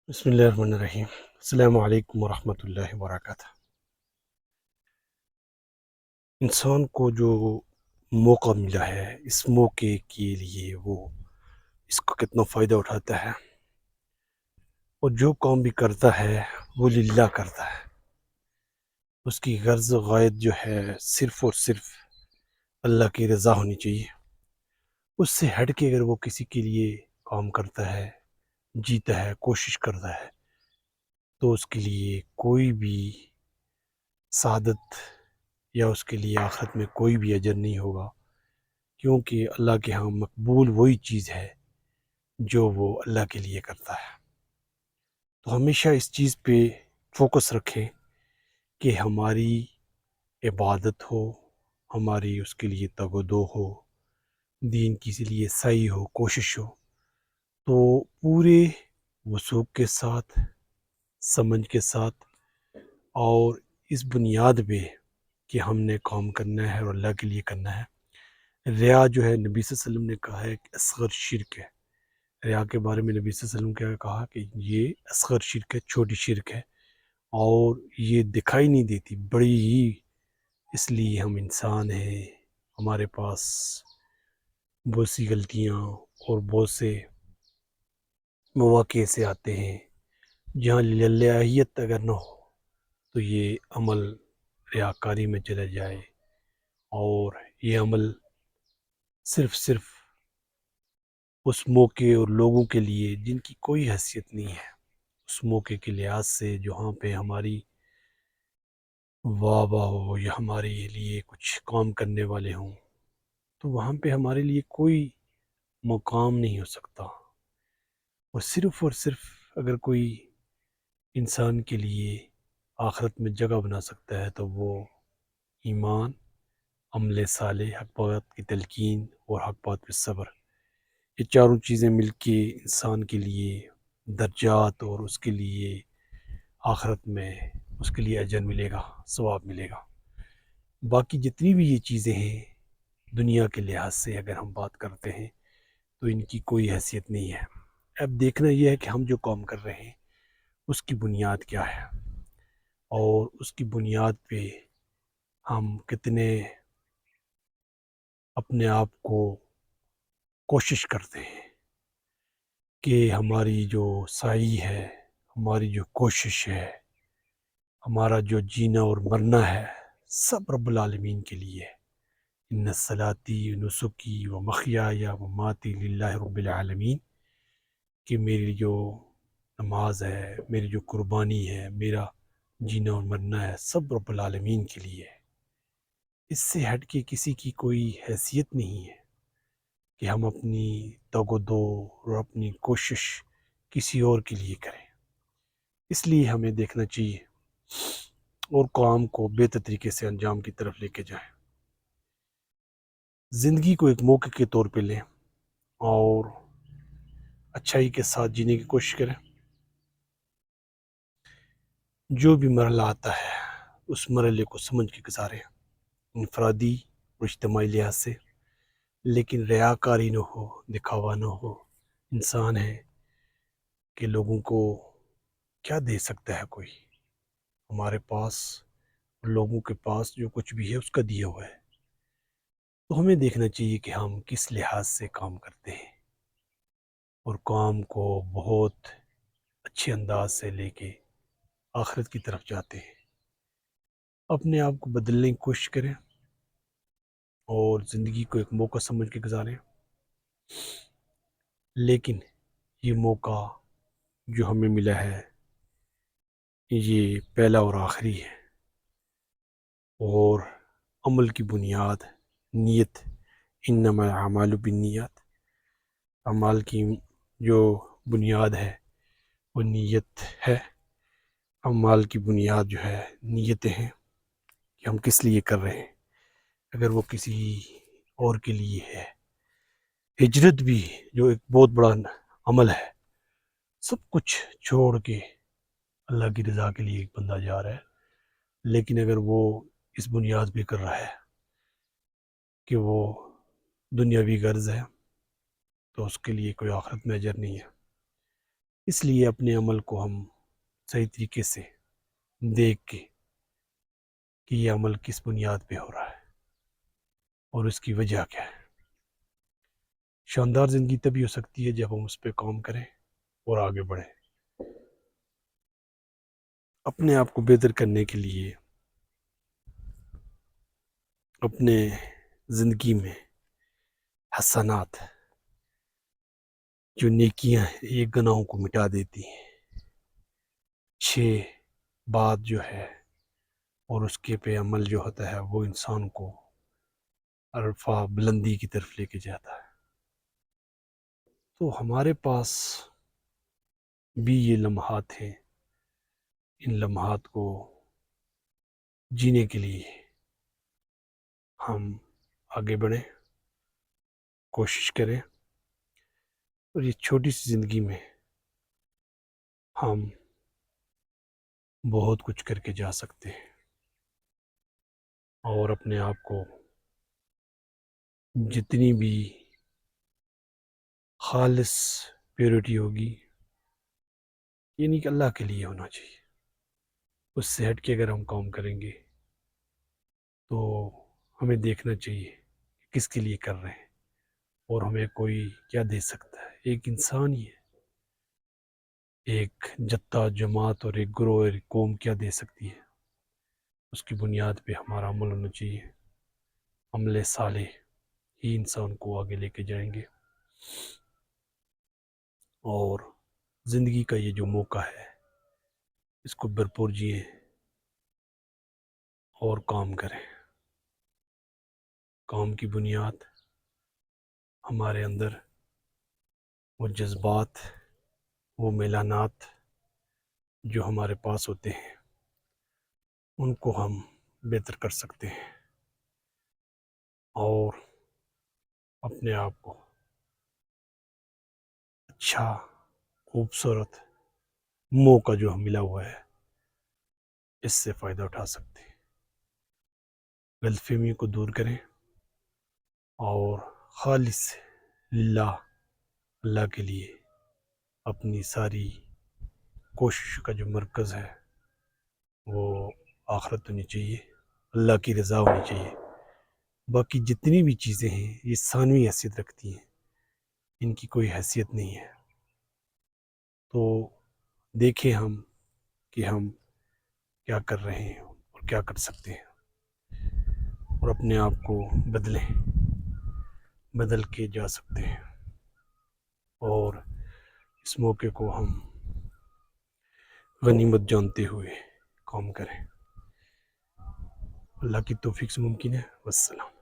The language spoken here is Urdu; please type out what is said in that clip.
بسم اللہ الرحمن الرحیم۔ السلام علیکم ورحمۃ اللہ وبرکاتہ۔ انسان کو جو موقع ملا ہے، اس موقع کے لیے وہ اس کو کتنا فائدہ اٹھاتا ہے، اور جو کام بھی کرتا ہے وہ للہ کرتا ہے۔ اس کی غرض غائد جو ہے صرف اور صرف اللہ کی رضا ہونی چاہیے۔ اس سے ہٹ کے اگر وہ کسی کے لیے کام کرتا ہے، جیتا ہے، کوشش کرتا ہے، تو اس کے لیے کوئی بھی سعادت یا اس کے لیے آخرت میں کوئی بھی اجر نہیں ہوگا، کیونکہ اللہ کے ہاں مقبول وہی چیز ہے جو وہ اللہ کے لیے کرتا ہے۔ تو ہمیشہ اس چیز پہ فوکس رکھیں کہ ہماری عبادت ہو، ہماری اس کے لیے تگ و دو ہو، دین کی لیے سعی ہو، کوشش ہو، تو پورے وثوق کے ساتھ، سمجھ کے ساتھ، اور اس بنیاد پہ کہ ہم نے کام کرنا ہے اور اللہ کے لیے کرنا ہے۔ ریا جو ہے، نبی صلی اللہ علیہ وسلم نے کہا ہے کہ اصغر شرک ہے۔ ریا کے بارے میں نبی صلی اللہ علیہ وسلم کیا کہا کہ یہ اصغر شرک ہے، چھوٹی شرک ہے، اور یہ دکھائی نہیں دیتی، بڑی ہی، اس لیے ہم انسان ہیں، ہمارے پاس بہت سی غلطیاں اور بہت سے مواقع سے آتے ہیں جہاں للہیت اگر نہ ہو تو یہ عمل ریاکاری میں چلا جائے، اور یہ عمل صرف اس موقع اور لوگوں کے لیے جن کی کوئی حیثیت نہیں ہے، اس موقع کے لحاظ سے جہاں پہ ہماری واہ واہ ہو یا ہمارے لیے کچھ کام کرنے والے ہوں، تو وہاں پہ ہمارے لیے کوئی مقام نہیں ہو سکتا۔ اور صرف اگر کوئی انسان کے لیے آخرت میں جگہ بنا سکتا ہے تو وہ ایمان، عمل صالح، حق بات کی تلقین اور حق بات پہ صبر، یہ چاروں چیزیں مل کے انسان کے لیے درجات اور اس کے لیے آخرت میں اس کے لیے اجر ملے گا، ثواب ملے گا۔ باقی جتنی بھی یہ چیزیں ہیں دنیا کے لحاظ سے اگر ہم بات کرتے ہیں تو ان کی کوئی حیثیت نہیں ہے۔ اب دیکھنا یہ ہے کہ ہم جو کام کر رہے ہیں اس کی بنیاد کیا ہے، اور اس کی بنیاد پہ ہم کتنے اپنے آپ کو کوشش کرتے ہیں کہ ہماری جو سعی ہے، ہماری جو کوشش ہے، ہمارا جو جینا اور مرنا ہے، سب رب العالمین کے لیے ہے۔ ان صلاتی و نسکی و محیای و مماتی للہ رب العالمین، کہ میری جو نماز ہے، میری جو قربانی ہے، میرا جینا اور مرنا ہے، سب رب العالمین کے لیے ہے۔ اس سے ہٹ کے کسی کی کوئی حیثیت نہیں ہے کہ ہم اپنی تگ و دو اور اپنی کوشش کسی اور کے لیے کریں۔ اس لیے ہمیں دیکھنا چاہیے اور کام کو بہتر طریقے سے انجام کی طرف لے کے جائیں۔ زندگی کو ایک موقع کے طور پہ لیں اور اچھائی کے ساتھ جینے کی کوشش کریں۔ جو بھی مرحلہ آتا ہے اس مرحلے کو سمجھ کے گزاریں، انفرادی اور اجتماعی لحاظ سے، لیکن ریاکاری نہ ہو، دکھاوا نہ ہو۔ انسان ہے کہ لوگوں کو کیا دے سکتا ہے کوئی؟ ہمارے پاس، لوگوں کے پاس جو کچھ بھی ہے اس کا دیا ہوا ہے، تو ہمیں دیکھنا چاہیے کہ ہم کس لحاظ سے کام کرتے ہیں، اور کام کو بہت اچھے انداز سے لے کے آخرت کی طرف جاتے ہیں۔ اپنے آپ کو بدلنے کی کوشش کریں اور زندگی کو ایک موقع سمجھ کے گزاریں، لیکن یہ موقع جو ہمیں ملا ہے یہ پہلا اور آخری ہے، اور عمل کی بنیاد نیت، انما الاعمال بالنیات، اعمال کی جو بنیاد ہے وہ نیت ہے۔ اعمال کی بنیاد جو ہے نیتیں ہیں کہ ہم کس لیے کر رہے ہیں۔ اگر وہ کسی اور کے لیے ہے، ہجرت بھی جو ایک بہت بڑا عمل ہے، سب کچھ چھوڑ کے اللہ کی رضا کے لیے ایک بندہ جا رہا ہے، لیکن اگر وہ اس بنیاد پہ کر رہا ہے کہ وہ دنیاوی غرض ہے، تو اس کے لیے کوئی آخرت میں اجر نہیں ہے۔ اس لیے اپنے عمل کو ہم صحیح طریقے سے دیکھ کے کہ یہ عمل کس بنیاد پہ ہو رہا ہے اور اس کی وجہ کیا ہے. شاندار زندگی تبھی ہو سکتی ہے جب ہم اس پہ کام کریں اور آگے بڑھیں. اپنے آپ کو بہتر کرنے کے لیے اپنے زندگی میں حسنات جو نیکیاں ہیں یہ گناہوں کو مٹا دیتی ہیں. 6 بات جو ہے اور اس کے پہ عمل جو ہوتا ہے وہ انسان کو عرفہ بلندی کی طرف لے کے جاتا ہے. تو ہمارے پاس بھی یہ لمحات ہیں. ان لمحات کو جینے کے لیے ہم آگے بڑھیں، کوشش کریں، اور یہ چھوٹی سی زندگی میں ہم بہت کچھ کر کے جا سکتے ہیں اور اپنے آپ کو جتنی بھی خالص پیورٹی ہوگی، یعنی کہ اللہ کے لیے ہونا چاہیے، اس سے ہٹ کے اگر ہم کام کریں گے تو ہمیں دیکھنا چاہیے کہ کس کے لیے کر رہے ہیں اور ہمیں کوئی کیا دے سکتا ہے. ایک انسان ہی ہے، ایک جتھا جماعت اور ایک گروہ اور ایک قوم کیا دے سکتی ہے. اس کی بنیاد پہ ہمارا عمل ہونا چاہیے. عمل صالح ہی انسان کو آگے لے کے جائیں گے. اور زندگی کا یہ جو موقع ہے اس کو بھرپور جئیں اور کام کریں. کام کی بنیاد ہمارے اندر وہ جذبات، وہ میلانات جو ہمارے پاس ہوتے ہیں ان کو ہم بہتر کر سکتے ہیں اور اپنے آپ کو اچھا خوبصورت موقع جو ہم ملا ہوا ہے اس سے فائدہ اٹھا سکتے ہیں. غلط فہمی کو دور کریں اور خالص للہ، اللہ کے لیے اپنی ساری کوشش کا جو مرکز ہے وہ آخرت ہونی چاہیے، اللہ کی رضا ہونی چاہیے. باقی جتنی بھی چیزیں ہیں یہ ثانوی حیثیت رکھتی ہیں، ان کی کوئی حیثیت نہیں ہے. تو دیکھیں ہم کہ ہم کیا کر رہے ہیں اور کیا کر سکتے ہیں اور اپنے آپ کو بدل کے جا سکتے ہیں اور اس موقع کو ہم غنیمت جانتے ہوئے کام کریں. اللہ کی توفیق سے ممکن ہے. والسلام.